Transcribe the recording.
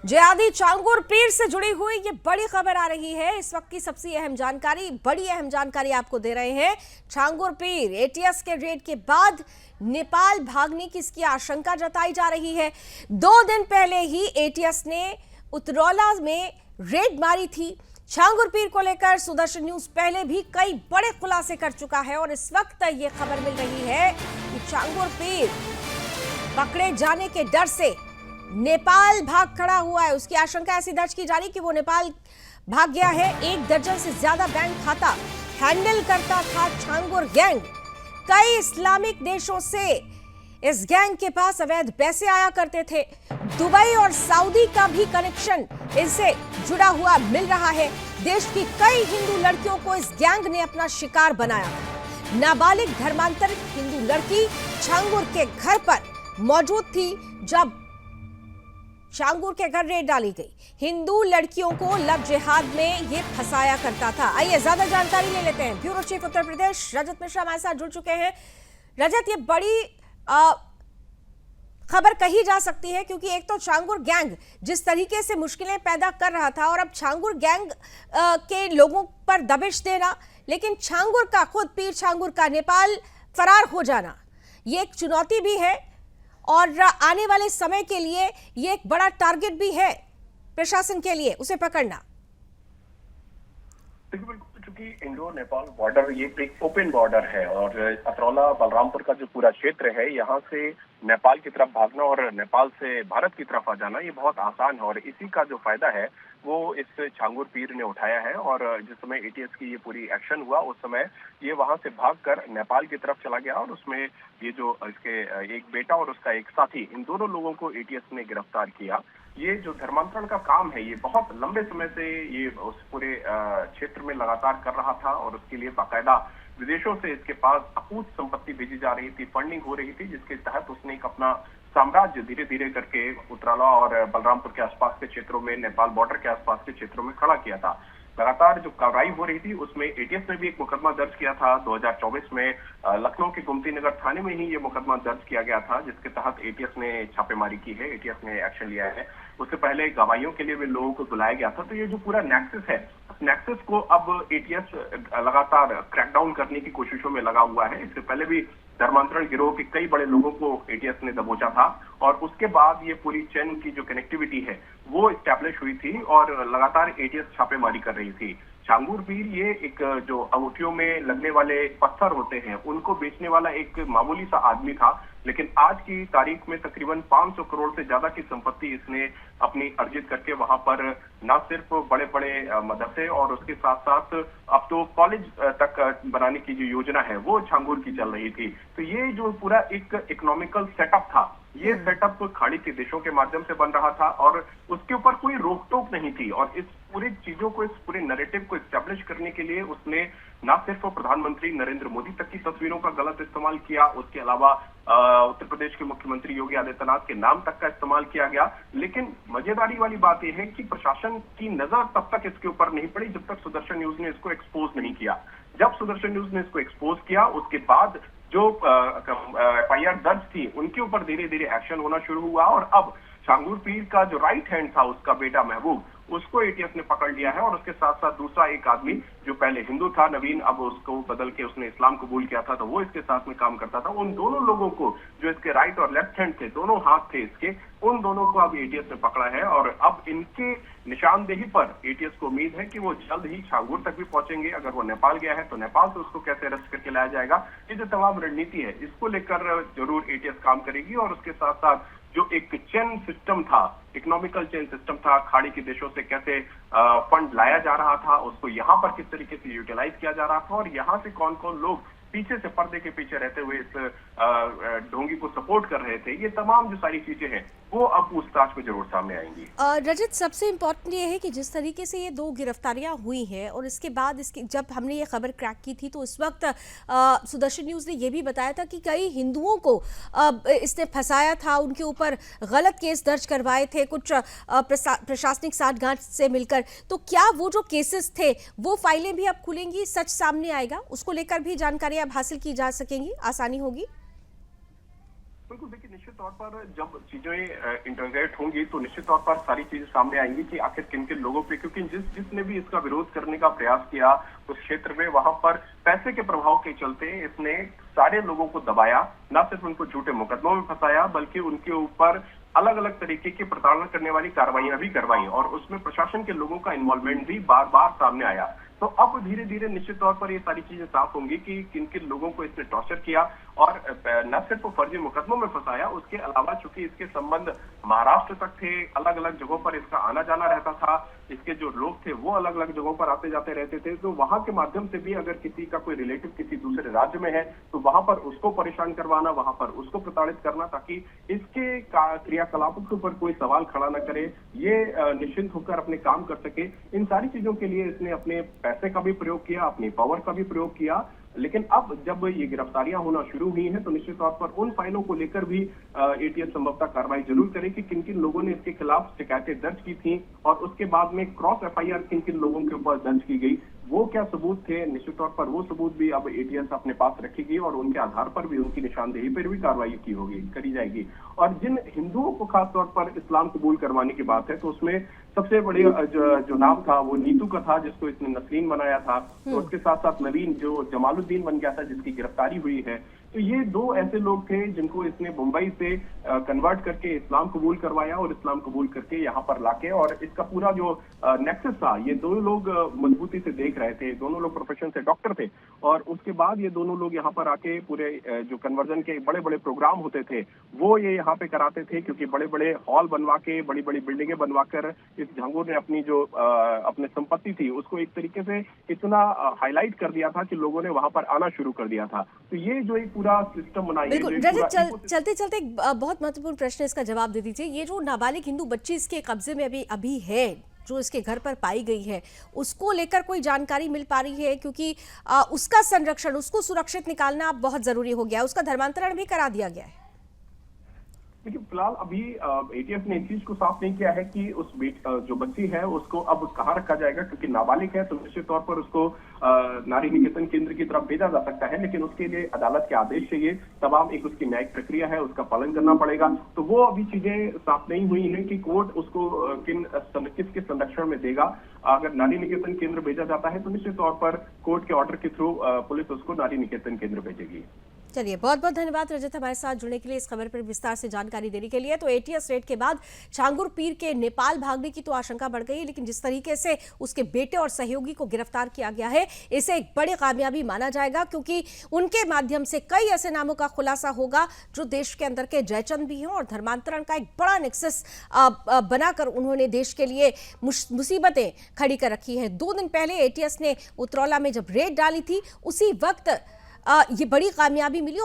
जिहादी चांगुर पीर से जुड़ी हुई ये बड़ी खबर आ रही है। इस वक्त की सबसे बड़ी अहम जानकारी आपको दे रहे हैं। चांगुर पीर एटीएस के रेड के बाद नेपाल भागने की इसकी आशंका जताई जा रही है। 2 दिन पहले ही एटीएस ने उतरौला में रेड मारी थी। चांगुर पीर को लेकर सुदर्शन न्यूज पहले भी कई बड़े खुलासे कर चुका है और इस वक्त ये खबर मिल रही है कि चांगुर पीर पकड़े जाने के डर से नेपाल भाग खड़ा हुआ है। उसकी आशंका ऐसी दर्ज की जा रही कि वो नेपाल भाग गया है। 1 दर्जन से ज्यादा बैंक खाता हैंडल करता था चांगुर गैंग। कई इस्लामिक देशों से इस गैंग के पास अवैध पैसे आया करते थे। दुबई और सऊदी का भी कनेक्शन इससे जुड़ा हुआ मिल रहा है। देश की कई हिंदू लड़कियों को इस गैंग ने अपना शिकार बनाया। नाबालिग धर्मांतरित हिंदू लड़की चांगुर के घर पर मौजूद थी जब चांगुर के घर रेड डाली गई। हिंदू लड़कियों को लव जिहाद में ये फंसाया करता था। आइए ज्यादा जानकारी ले लेते हैं। ब्यूरो चीफ उत्तर प्रदेश रजत मिश्रा हमारे साथ जुड़ चुके हैं। रजत, ये बड़ी खबर कही जा सकती है क्योंकि एक तो चांगुर गैंग जिस तरीके से मुश्किलें पैदा कर रहा था और अब चांगुर गैंग के लोगों पर दबिश देना, लेकिन चांगुर का खुद पीर चांगुर का नेपाल फरार हो जाना ये एक चुनौती भी है और आने वाले समय के लिए ये एक बड़ा टारगेट भी है प्रशासन के लिए उसे पकड़ना। चूंकि इंडो नेपाल बॉर्डर ये एक ओपन बॉर्डर है और अतरौला बलरामपुर का जो पूरा क्षेत्र है, यहाँ से नेपाल की तरफ भागना और नेपाल से भारत की तरफ आ जाना ये बहुत आसान है और इसी का जो फायदा है वो इस चांगुर पीर ने उठाया है। और जिस समय एटीएस की ये पूरी एक्शन हुआ उस समय ये वहां से भागकर नेपाल की तरफ चला गया और उसमें ये जो इसके एक बेटा और उसका एक साथी, इन दोनों लोगों को एटीएस ने गिरफ्तार किया। ये जो धर्मांतरण का काम है ये बहुत लंबे समय से ये उस पूरे क्षेत्र में लगातार कर रहा था और उसके लिए बाकायदा विदेशों से इसके पास अकूत संपत्ति भेजी जा रही थी, फंडिंग हो रही थी, जिसके तहत उसने एक अपना साम्राज्य धीरे धीरे करके उतरौला और बलरामपुर के आसपास के क्षेत्रों में, नेपाल बॉर्डर के आसपास के क्षेत्रों में खड़ा किया था। लगातार जो कार्रवाई हो रही थी उसमें एटीएस ने भी एक मुकदमा दर्ज किया था 2024 में। लखनऊ के गोमती नगर थाने में ही ये मुकदमा दर्ज किया गया था, जिसके तहत एटीएस ने छापेमारी की है, एटीएस ने एक्शन लिया है। उससे पहले गवाहियों के लिए भी लोगों को बुलाया गया था। तो ये जो पूरा नेक्सस है, उस नेक्सस को अब एटीएस लगातार क्रैकडाउन करने की कोशिशों में लगा हुआ है। इससे पहले भी धर्मांतरण गिरोह के कई बड़े लोगों को एटीएस ने दबोचा था और उसके बाद ये पूरी चेन की जो कनेक्टिविटी है वो स्टैब्लिश हुई थी और लगातार एटीएस छापेमारी कर रही थी। चांगुर पीर ये एक जो अंगूठियों में लगने वाले पत्थर होते हैं उनको बेचने वाला एक मामूली सा आदमी था, लेकिन आज की तारीख में तकरीबन 500 करोड़ से ज्यादा की संपत्ति इसने अपनी अर्जित करके वहां पर न सिर्फ बड़े बड़े मदरसे और उसके साथ साथ अब तो कॉलेज तक बनाने की जो योजना है वो चांगुर की चल रही थी। तो ये जो पूरा एक इकोनॉमिकल सेटअप था, ये सेटअप खाड़ी के देशों के माध्यम से बन रहा था और उसके ऊपर कोई रोक टोक नहीं थी। और इस पूरी चीजों को, इस पूरे नैरेटिव को एस्टेब्लिश करने के लिए उसने न सिर्फ प्रधानमंत्री नरेंद्र मोदी तक की तस्वीरों का गलत इस्तेमाल किया, उसके अलावा उत्तर प्रदेश के मुख्यमंत्री योगी आदित्यनाथ के नाम तक का इस्तेमाल किया गया। लेकिन मजेदारी वाली बात यह है कि प्रशासन की नजर तब तक इसके ऊपर नहीं पड़ी जब तक सुदर्शन न्यूज ने इसको एक्सपोज नहीं किया। जब सुदर्शन न्यूज ने इसको एक्सपोज किया उसके बाद जो एफआईआर दर्ज थी उनके ऊपर धीरे धीरे एक्शन होना शुरू हुआ और अब चांगुर पीर का जो राइट हैंड था, उसका बेटा महबूब, उसको एटीएस ने पकड़ लिया है। और उसके साथ साथ दूसरा एक आदमी जो पहले हिंदू था, नवीन, अब उसको बदल के उसने इस्लाम कबूल किया था, तो वो इसके साथ में काम करता था। उन दोनों लोगों को, जो इसके राइट और लेफ्ट हैंड थे, दोनों हाथ थे इसके, उन दोनों को अब एटीएस ने पकड़ा है। और अब इनके निशानदेही पर एटीएस को उम्मीद है कि वो जल्द ही चांगुर तक भी पहुंचेंगे। अगर वो नेपाल गया है तो नेपाल से उसको कैसे अरेस्ट करके लाया जाएगा, ये जो तमाम रणनीति है इसको लेकर जरूर एटीएस काम करेगी। और उसके साथ साथ जो एक चेन सिस्टम था, इकोनॉमिकल चेन सिस्टम था, खाड़ी के देशों से कैसे फंड लाया जा रहा था, उसको यहाँ पर किस तरीके से यूटिलाइज किया जा रहा था और यहाँ से कौन कौन लोग पीछे से, पर्दे के पीछे रहते हुए इस ढोंगी को सपोर्ट कर रहे थे, ये तमाम जो सारी चीजें हैं वो अब पूछताछ में जरूर सामने आएंगी। रजत, सबसे इम्पोर्टेंट ये है कि जिस तरीके से ये 2 गिरफ्तारियां हुई हैं और इसके बाद इसकी जब हमने ये खबर क्रैक की थी तो उस वक्त सुदर्शन न्यूज़ ने ये भी बताया था कि कई हिंदुओं को इसने फंसाया था, उनके ऊपर गलत केस दर्ज करवाए थे कुछ प्रशासनिक साठगांठ से मिलकर। तो क्या वो जो केसेस थे वो फाइलें भी अब खुलेंगी, सच सामने आएगा, उसको लेकर भी जानकारी अब हासिल की जा सकेंगी, आसानी होगी? बिल्कुल, देखिए निश्चित तौर पर जब चीजें इंटरगेट होंगी तो निश्चित तौर पर सारी चीजें सामने आएंगी कि आखिर किन किन लोगों पे, क्योंकि जिसने भी इसका विरोध करने का प्रयास किया उस क्षेत्र में, वहां पर पैसे के प्रभाव के चलते इसने सारे लोगों को दबाया, न सिर्फ उनको झूठे मुकदमों में फंसाया बल्कि उनके ऊपर अलग अलग तरीके की प्रताड़ना करने वाली कार्रवाइयां भी करवाई और उसमें प्रशासन के लोगों का इन्वॉल्वमेंट भी बार बार सामने आया। तो अब धीरे धीरे निश्चित तौर पर ये सारी चीजें साफ होंगी कि किन किन लोगों को इसने टॉर्चर किया और न सिर्फ फर्जी मुकदमों में फंसाया, उसके अलावा चूंकि इसके संबंध महाराष्ट्र तक थे, अलग अलग जगहों पर इसका आना जाना रहता था, इसके जो लोग थे वो अलग अलग जगहों पर आते जाते रहते थे, तो वहां के माध्यम से भी अगर किसी का कोई रिलेटिव किसी दूसरे राज्य में है तो वहां पर उसको परेशान करवाना, वहां पर उसको प्रताड़ित करना ताकि इसके क्रियाकलापों के ऊपर कोई सवाल खड़ा न करे, ये निश्चिंत होकर अपने काम कर सके। इन सारी चीजों के लिए इसने अपने पैसे का भी प्रयोग किया, अपनी पावर का भी प्रयोग किया। लेकिन अब जब ये गिरफ्तारियां होना शुरू हुई हैं तो निश्चित तौर पर उन फाइलों को लेकर भी एटीएस संभवतः कार्रवाई जरूर करे कि किन किन लोगों ने इसके खिलाफ शिकायतें दर्ज की थी और उसके बाद में क्रॉस एफआईआर किन किन लोगों के ऊपर दर्ज की गई, वो क्या सबूत थे। निश्चित तौर पर वो सबूत भी अब एटीएस अपने पास रखेगी और उनके आधार पर भी उनकी निशानदेही पर भी कार्रवाई करी जाएगी। और जिन हिंदुओं को खास तौर पर इस्लाम कबूल करवाने की बात है तो उसमें सबसे बड़े जो नाम था वो नीतू का था, जिसको इसने नसरीन बनाया था, तो उसके साथ साथ नवीन जो जमालुद्दीन बन गया था जिसकी गिरफ्तारी हुई है। तो ये दो ऐसे लोग थे जिनको इसने मुंबई से कन्वर्ट करके इस्लाम कबूल करवाया और इस्लाम कबूल करके यहाँ पर लाके, और इसका पूरा जो नेक्सस था, ये दोनों लोग मजबूती से देख रहे थे, दोनों लोग प्रोफेशन से डॉक्टर थे और उसके बाद ये दोनों लोग यहाँ पर आके पूरे जो कन्वर्जन के बड़े बड़े प्रोग्राम होते थे वो ये यहाँ पे कराते थे, क्योंकि बड़े बड़े हॉल बनवा के, बड़ी बड़ी बिल्डिंगें बनवा कर इस झांगुर ने अपनी जो अपनी संपत्ति थी उसको एक तरीके से इतना हाईलाइट कर दिया था कि लोगों ने वहां पर आना शुरू कर दिया था। तो ये जो एक पूरा सिस्टम बनाई, बिल्कुल रजत, चलते चलते एक बहुत महत्वपूर्ण प्रश्न इसका जवाब दे दीजिए। ये जो नाबालिग हिंदू बच्ची इसके कब्जे में अभी है, जो इसके घर पर पाई गई है, उसको लेकर कोई जानकारी मिल पा रही है? क्योंकि उसका संरक्षण, उसको सुरक्षित निकालना अब बहुत जरूरी हो गया है, उसका धर्मांतरण भी करा दिया गया है। देखिए फिलहाल अभी एटीएस ने इस चीज को साफ नहीं किया है कि उस जो बच्ची है उसको अब कहाँ रखा जाएगा, क्योंकि नाबालिग है तो निश्चित तौर पर उसको नारी निकेतन केंद्र की तरफ भेजा जा सकता है, लेकिन उसके लिए अदालत के आदेश चाहिए, तमाम एक उसकी न्यायिक प्रक्रिया है, उसका पालन करना पड़ेगा। तो वो अभी चीजें साफ नहीं हुई है कि कोर्ट उसको किसके संरक्षण में देगा। अगर नारी निकेतन केंद्र भेजा जाता है तो निश्चित तौर पर कोर्ट के ऑर्डर के थ्रू पुलिस उसको नारी निकेतन केंद्र भेजेगी। चलिए, बहुत बहुत धन्यवाद रजत हमारे साथ जुड़ने के लिए, इस खबर पर विस्तार से जानकारी देने के लिए। तो एटीएस रेड के बाद छांगुर पीर के नेपाल भागने की तो आशंका बढ़ गई, लेकिन जिस तरीके से उसके बेटे और सहयोगी को गिरफ्तार किया गया है, इसे एक बड़ी कामयाबी माना जाएगा, क्योंकि उनके माध्यम से कई ऐसे नामों का खुलासा होगा जो देश के अंदर के जयचंद भी हैं और धर्मांतरण का एक बड़ा नेक्सस बनाकर उन्होंने देश के लिए मुसीबतें खड़ी कर रखी है। 2 दिन पहले एटीएस ने उतरौला में जब रेड डाली थी, उसी वक्त ये बड़ी कामयाबी मिली।